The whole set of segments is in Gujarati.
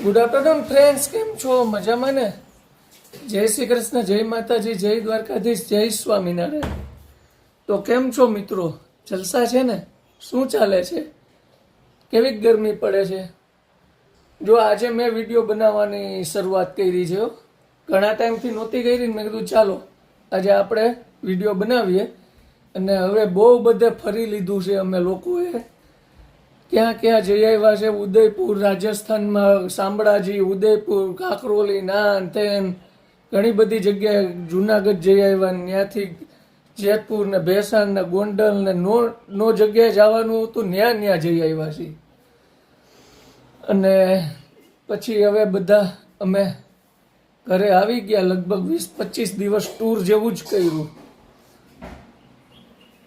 ગુડ આફ્ટરનૂન ફ્રેન્ડ્સ, કેમ છો? મજામાં ને? જય શ્રી કૃષ્ણ, જય માતાજી, જય દ્વારકાધીશ, જય સ્વામિનારાયણ. તો કેમ છો મિત્રો? જલસા છે ને? શું ચાલે છે? કેવી ગરમી પડે છે? જો આજે મેં વિડીયો બનાવવાની શરૂઆત કરી છે. ઘણા ટાઈમથી નહોતી કરી, મેં કીધું ચાલો આજે આપણે વિડીયો બનાવીએ. અને હવે બહુ બધે ફરી લીધું છે અમે લોકોએ. ક્યાં ક્યાં જઈ આવ્યા છે? ઉદયપુર રાજસ્થાનમાં, શામળાજી, ઉદયપુર, કાકરોલી, નાન તેન ઘણી બધી જગ્યાએ. જુનાગઢ જઈ આવ્યા, ત્યાંથી જેતપુર ને ભેસાણ ને ગોંડલ ને નો જગ્યાએ જવાનું હતું, ન્યા જઈ આવ્યા છીએ. અને પછી હવે બધા અમે ઘરે આવી ગયા. લગભગ 20-25 દિવસ ટૂર જેવું જ કર્યું.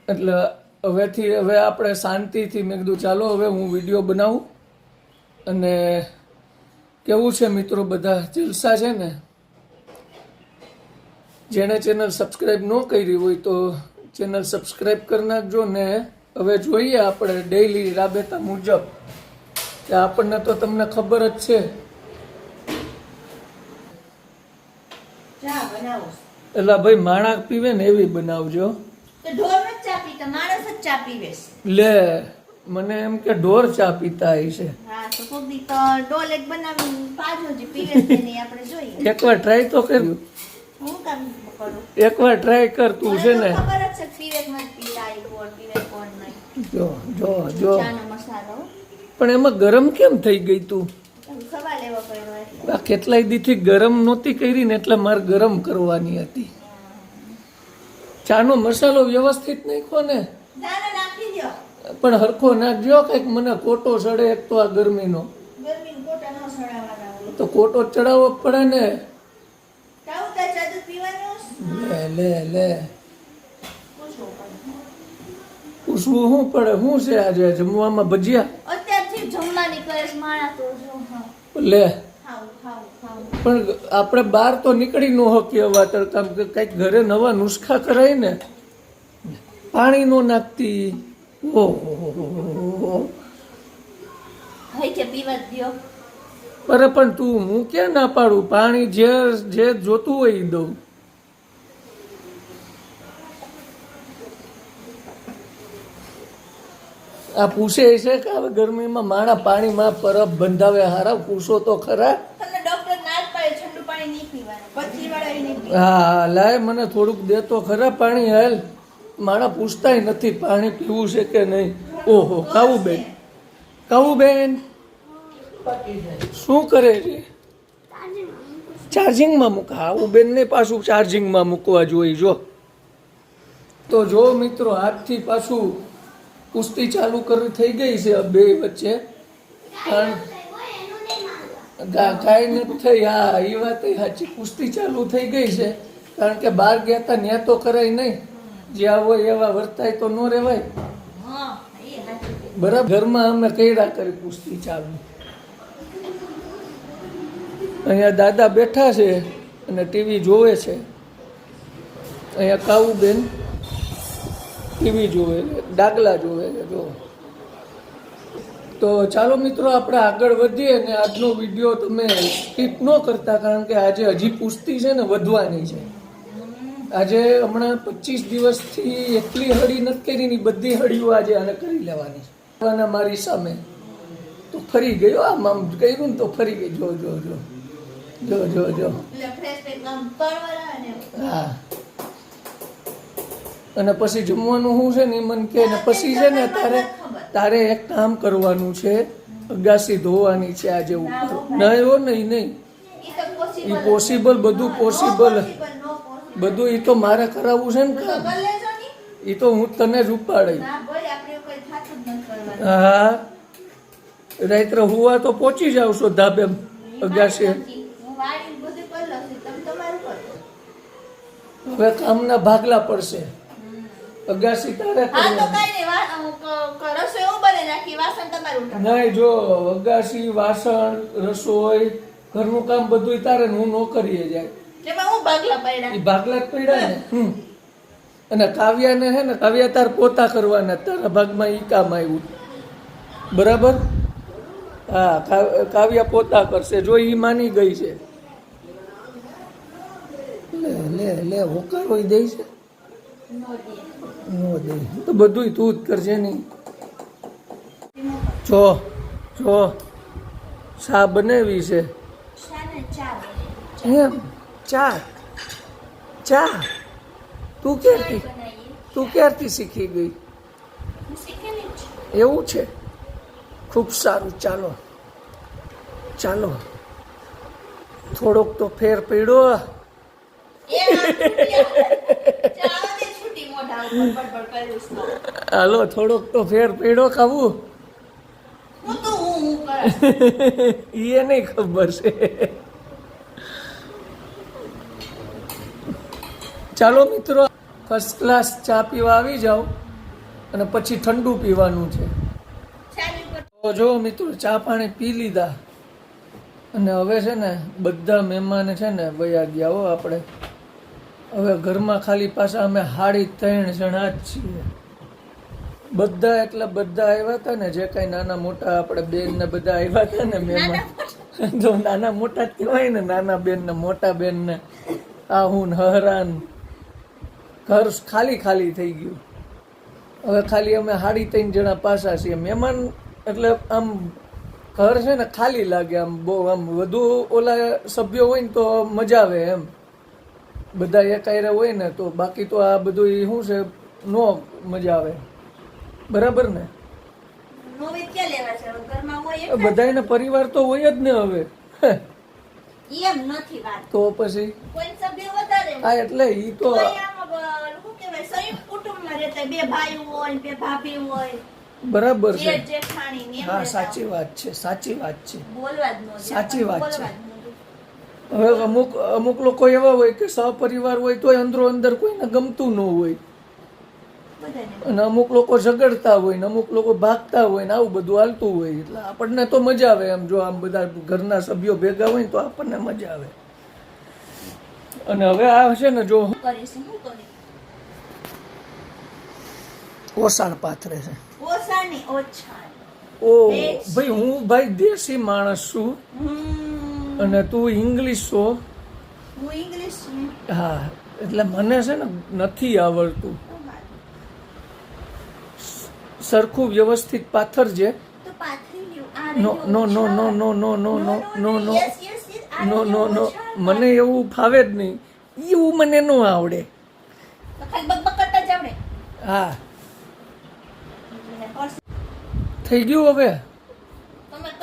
એટલે હવે આપણે શાંતિથી, મેં કીધું ચાલો હવે હું વિડીયો બનાવું. અને કેવું છે મિત્રો, બધા જલસા છે ને? જેણે ચેનલ સબસ્ક્રાઈબ ન કરી હોય તો ચેનલ સબસ્ક્રાઈબ કરી નાખજો. ને હવે જોઈએ આપણે ડેઈલી રાબેતા મુજબ, કે આપણને તો તમને ખબર જ છે. એટલે ભાઈ માણસ પીવે ને એવી બનાવજો. લે, મને એમ કે ઢોર ચા પીતા હશે. એકવાર ટ્રાય તો કર્યું, એકવાર ટ્રાય કર તું છે ને. જો જો જો, પણ એમાં ગરમ કેમ થઈ ગઈ તું? કેટલાય દીથી ગરમ નહોતી કરી ને, એટલે મારે ગરમ કરવાની હતી. ચાનો મસાલો વ્યવસ્થિત નાખો ને, પણ હરખો નાખજો. કઈક મને કોટો સડે એક તો આ ગરમીનો. તો કોટો ચડાવવો પડે ને. લે લે લે, પૂછવું શું પડે? શું છે આજે જમવામાં? ભજીયા લે. પણ આપણે બહાર તો નીકળી ન શકીએ હવા તડકા. કઈક ઘરે નવા નુસ્ખા કરાય ને. પાણી નો નાખતી. અરે પણ તું, હું ક્યાં ના પાડું? પાણી જે જોતું હોય એ દઉં. આ પૂછે છે કે હવે ગરમીમાં માણા પાણીમાં પરબ બંધાવે. હારા પૂછો તો ખરા. હા લાય, મને થોડુંક દે તો ખરા પાણી. હાલ, માણા પૂછતાય નથી પાણી પીવું છે કે નહીં. ઓહો, કાવુબેન, કાવુબેન શું કરે છે? ચાર્જિંગમાં મૂક. કાવુબેન ને પાછું ચાર્જિંગમાં મૂકવા જોઈએ. જો તો જો મિત્રો, આજથી પાછું કુસ્તી ચાલુ થઈ ગઈ છે બે વચ્ચે. કાંઈ નથી થઈ. હા, એ વાત સાચી. કુસ્તી ચાલુ થઈ ગઈ છે, કારણ કે બહાર ગયા હતા ત્યાં તો કરાય નહીં. જ્યાં હોય એવા વર્તાય તો ન રહેવાય. બરાબર. ઘરમાં અમે કર્યા કરી કુસ્તી ચાલુ. અહીંયા દાદા બેઠા છે અને ટીવી જોવે છે. અહીંયા કાવુબેન ટીવી જોવે, ડાગલા જોવે છે. જો તો ચાલો મિત્રો, આપણે આગળ વધીએ. અને આજનો વિડીયો તમે સ્કીપ ન કરતા, કારણ કે આજે હજી કુસ્તી છે ને વધવાની છે. આજે હમણાં 25 દિવસથી એટલી હળી નથી કરી ની, બધી હળીઓ આજે આને કરી લેવાની છે. મારી સામે તો ફરી ગયો. આમ કર્યું ને તો ફરી ગઈ. જો જો જો જો જો જો. હા, અને પછી જમવાનું શું છે ને મને કે. ને પછી છે ને તારે એક કામ કરવાનું છે, અગાસી ધોવાની છે આજે ઉપર. નહીં હો, નહીં નહીં, એ પોસિબલ, બધું પોસિબલ, બધું એ તો મારે કરાવવું છે ને કામ. એ તો હું તને જ ઉપાડી. હા, રાત્રે હુવા તો પહોંચી જાવ છો ધાબે અગાસી. હવે કામના ભાગલા પડશે. અગાસી તારે નહીં. જો અગાસી, વાસણ, રસોઈ, ઘરનું કામ બધું તારે. હું નોકરીએ જાય. એ ભાગલા જ પડ્યા ને. અને કાવ્યાને હે ને, કાવ્યા તાર પોતા કરવાના. તારા ભાગમાં ઈ કામ આવ્યું. બરાબર. હા કાવ્યા પોતા કરશે જો ઈ માની ગઈ છે લે લે લે હોકારો દે છે નો દે તો બધુંય તું જ કરશે નહીં જો જો શા બનાવી છે એમ ચા ચા તું ક્યારથી શીખી ગઈ એવું છે ખૂબ સારું ચાલો ચાલો થોડોક તો ફેર પડ્યો હાલો થોડોક તો ફેર પડ્યો ખાવું એ નહીં ખબર છે ચાલો મિત્રો ફર્સ્ટ ક્લાસ ચા પીવા આવી જાઓ અને પછી ઠંડુ પીવાનું છે તો જો મિત્રો ચા પાણી પી લીધા અને હવે છે ને બધા મહેમાન છે ને વયા ગયા હો આપણે હવે ઘરમાં ખાલી પાછા અમે 3.5 જણા જ છીએ બધા એટલે બધા આવ્યા હતા ને જે કાંઈ નાના મોટા આપણે બેન ને બધા આવ્યા હતા ને મહેમાન જો નાના મોટા જ કહેવાય ને નાના બેન ને મોટા બેન ને આહુન હરાન ઘર ખાલી ખાલી થઈ ગયું હવે ખાલી અમે 3.5 જણા પાછા છીએ મહેમાન એટલે આમ ઘર છે ને ખાલી લાગે આમ બહુ આમ વધુ ઓલા સભ્યો હોય ને તો મજા આવે એમ બધા એકાયરે હોય ને તો બાકી તો આ બધું શું છે નો મજા આવે બરાબર ને બધાને પરિવાર તો હોય જ ને હવે એમ નથી વાત તો પછી કોઈ સભ્ય વધારે હા એટલે ઈ તો શું કહેવાય સંયુક્ત કુટુંબમાં રહેતા બે ભાઈ હોય બે ભાભી હોય બરાબર છે જેઠાણી ને હા સાચી વાત છે સાચી વાત છે બોલવા જ ન સાચી વાત છે હવે અમુક લોકો એવા હોય કે સહપરિવાર હોય તોય અંદરો અંદર કોઈને ગમતું ન હોય અને અમુક લોકો ઝઘડતા હોય ને અમુક લોકો ભાગતા હોય ને આવું બધું હાલતું હોય એટલે આપણને તો મજા આવે એમ જો આમ બધા ઘરના સભ્યો ભેગા હોય ને તો આપણને મજા આવે અને હવે આ છે ને જો ઓસાણ પાથરે છે ઓ ભાઈ હું ભાઈ દેશી માણસ છું અને તું ઇંગ્લિશ છો હા એટલે મને છે ને નથી આવડતું સરખું વ્યવસ્થિત પાથરજે નો નો નો નો નો નો નો નો નો નો નો નો નો મને એવું ફાવે જ નહીં એવું મને ન આવડે હા થઈ ગયું હવે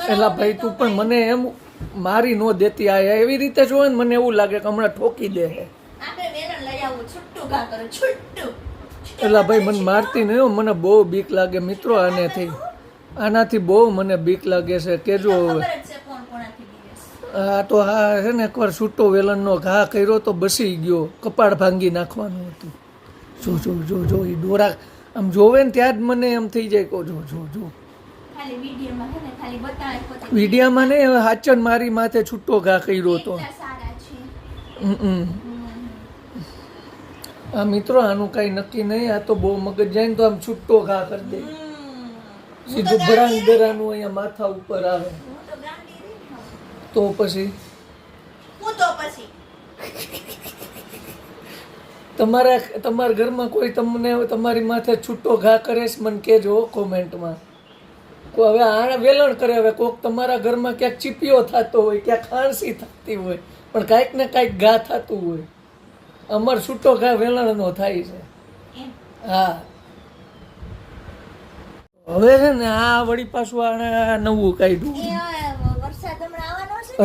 એલા ભાઈ તું પણ મને એમ મારી નો દેતી આ એવી રીતે જોવે ને મને એવું લાગે કે હમણાં ઠોકી દે હે એલા ભાઈ મને મારતી નહીં મને બહુ બીક લાગે મિત્રો આનાથી બહુ મને બીક લાગે છે કેજો હવે હા તો હા છે ને એકવાર છૂટો વેલણનો ઘા કર્યો તો બસી ગયો કપાળ ભાંગી નાખવાનું હતું જો જો જો જો એ દોરા આમ જોવે ને ત્યાં જ મને એમ થઈ જાય કહો જો જો જો વિડીયામાં નહીં હવે હાચન મારી માથે છૂટો ઘા કર્યો તો આ મિત્રો આનું કઈ નક્કી નહીં આ તો બહુ મગજ જાય ને તો આમ છૂટો ઘા કરી દે સીધું ભરાંગ દરાનું અહીંયા માથા ઉપર આવે તો પછી તમારા ઘરમાં કોઈ તમને તમારી માથે છૂટો ઘા કરે છે મને કહેજો કોમેન્ટમાં હવે આ વેલણ કરે હવે કોક તમારા ઘરમાં ક્યાંક ચીપિયો થતો હોય ક્યાંક ખાંસી થતી હોય પણ કાંઈક ને કાંઈક ઘા થતું હોય અમાર છૂટો ઘા વેલણનો થાય છે હા હવે છે ને આ વળી પાછું આ નવું કાઢ્યું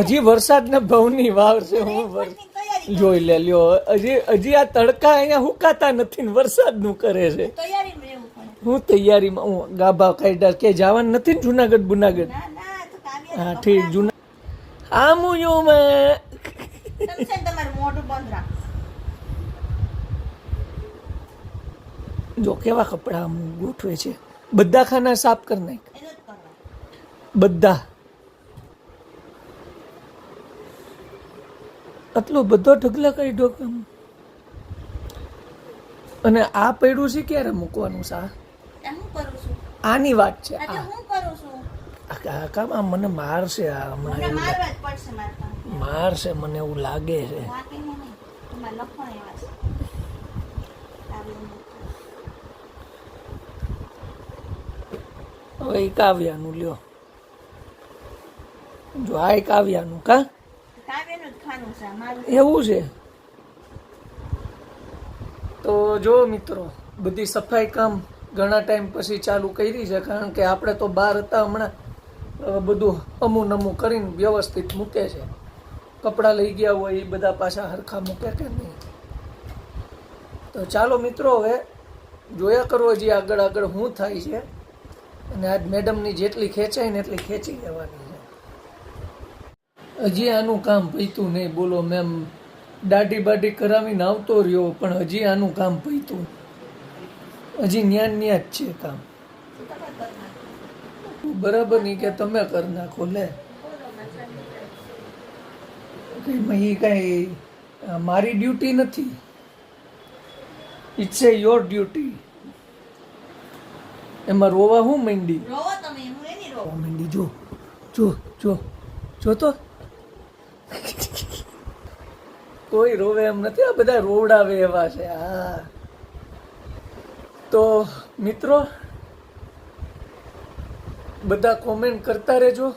હજી વરસાદના ભાવની વાવ છે હું જોઈ લે લ્યો હજી આ તડકા અહીંયા હુકાતા નથી ને વરસાદનું કરે છે હું તૈયારીમાં હું ગાભા કાઢ્યા કે જવાનું નથી ને જુનાગઢ બુનાગઢ હા ઠીક જુના હા હું જો કેવા કપડા આમ ગોઠવે છે બધા ખાના સાફ કરી નાખ બધા આટલો બધો ઢગલા કાઢ્યો કેમ અને આ પડ્યું છે ક્યારે મૂકવાનું છે આની વાત છે કાકામાં મને મારશે આ હમણાં મને એવું મારવા જ પડશે મારે તો. મારશે મને એવું લાગે છે રાખીને નહીં. એમાં લખણ એવા છે. આવી રીતે. હવે એ કાવ્યાનું લ્યો જો આ એ કાવ્યાનું કા કાવ્યનું જ ખાનું છે મારું. એવું છે તો જો મિત્રો બધી સફાઈ કામ ઘણા ટાઈમ પછી ચાલુ કરી છે કારણ કે આપણે તો બહાર હતા હમણાં બધું અમું નમું કરીને વ્યવસ્થિત મૂકે છે કપડાં લઈ ગયા હોય એ બધા પાછા હરખા મૂકે કે નહીં તો ચાલો મિત્રો હવે જોયા કરો હજી આગળ આગળ શું થાય છે અને આજ મેડમની જેટલી ખેંચાય ને એટલી ખેંચી લેવાની છે હજી આનું કામ પૈતું નહીં બોલો મેમ દાઢી બાઢી કરાવીને આવતો રહ્યો પણ હજી આનું કામ પૈતું હજી ન્યા જ છે કામ બરાબર નહીં કે તમે કરી નાખો લે એ કઈ મારી ડ્યુટી નથી ઇટ્સ એ યોર ડ્યુટી એમાં રોવા હું માંડી રોવો તમે હું એની રોવો. માંડી જો જો જો જો તો કોઈ રોવે એમ નથી આ બધા રોવડાવે એવા છે હા તો મિત્રો બધા કોમેન્ટ કરતા રહેજો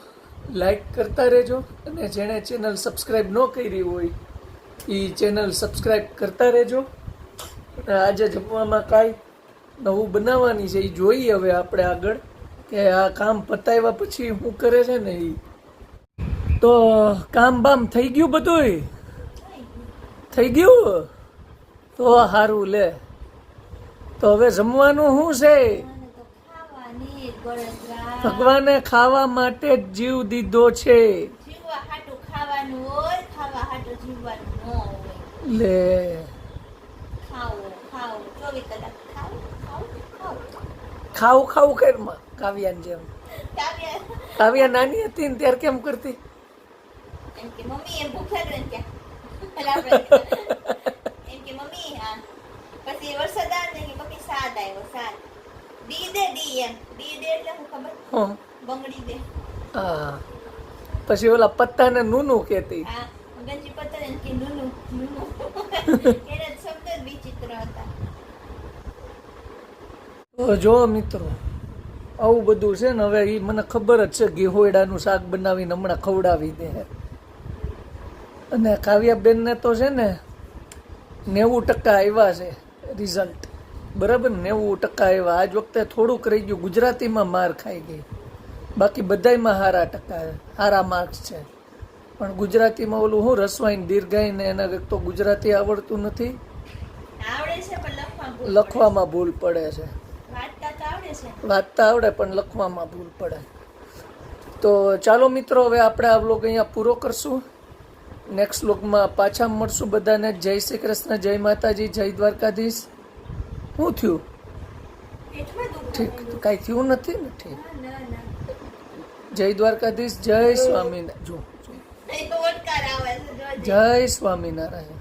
લાઈક કરતા રહેજો અને જેણે ચેનલ સબસ્ક્રાઈબ ન કરી હોય એ ચેનલ સબસ્ક્રાઈબ કરતા રહેજો અને આજે જમવામાં કાંઈ નવું બનાવવાની છે એ જોઈએ હવે આપણે આગળ કે આ કામ પતાવ્યા પછી શું કરે છે ને એ તો કામ બામ થઈ ગયું બધુંય થઈ ગયું તો સારું લે તો હવે જમવાનું શું છે મને તો ખાવાની જ બળતરા. ભગવાને ખાવા માટે જ જીવ દીધો છે જીવવા હાટું ખાવાનું હોય ખાવા હાટું જીવવાનું ન હોય. લે ખાવો ખાવો 24 કલાક ખાવો ખાવો ખાવો. ખાવું ખાવું કરમાં કાવ્યાની જેમ કાવ્ય કાવ્યા નાની હતી ને ત્યારે કેમ કરતી એમ કે મમ્મી એમ ભૂખ્યા રહે ને ત્યાં. પેલા આપણે એમ કે મમ્મી હા પછી વરસાદ આવે ને કે મમ્મી સાદ આવ્યો સાદ ડી દે એમ ડી દે એટલે હું ખબર હં. બંગડી દે. હા પછી ઓલા પત્તાને નૂનું કહેતી હા ગંજી પત્તર એમ કે નુનુ નુનુ એના શબ્દ જ વિચિત્ર હતા. તો જો મિત્રો આવું બધું છે ને હવે એ મને ખબર જ છે ઘીહોયડાનું શાક બનાવીને હમણાં ખવડાવી દે અને કાવ્યાબેનને તો છે ને 90% આવ્યા છે રિઝલ્ટ બરાબર 90% આવ્યા આજ વખતે થોડુંક રહી ગયું ગુજરાતીમાં માર ખાઈ ગઈ બાકી બધાયમાં સારા માર્ક્સ છે પણ ગુજરાતીમાં ઓલું હું રસવાઈને દીર્ઘાઈને એના તો ગુજરાતી આવડતું નથી આવડે છે પણ લખવામાં ભૂલ લખવામાં ભૂલ પડે છે વાંચતા તો આવડે છે. વાંચતા આવડે પણ લખવામાં ભૂલ પડે તો ચાલો મિત્રો હવે આપણે આ વ્લોગ અહીંયા પૂરો કરશું નેક્સ્ટ વ્લોગમાં પાછા મળશું બધાને જય શ્રી કૃષ્ણ જય માતાજી જય દ્વારકાધીશ શું થયું પેટમાં દુખે. ઠીક કાંઈ થયું નથી ને ઠીક ના ના જય દ્વારકાધીશ જય સ્વામિનારાયણ જો નહીં તો ઓડકાર આવે છે જોજે. જય સ્વામિનારાયણ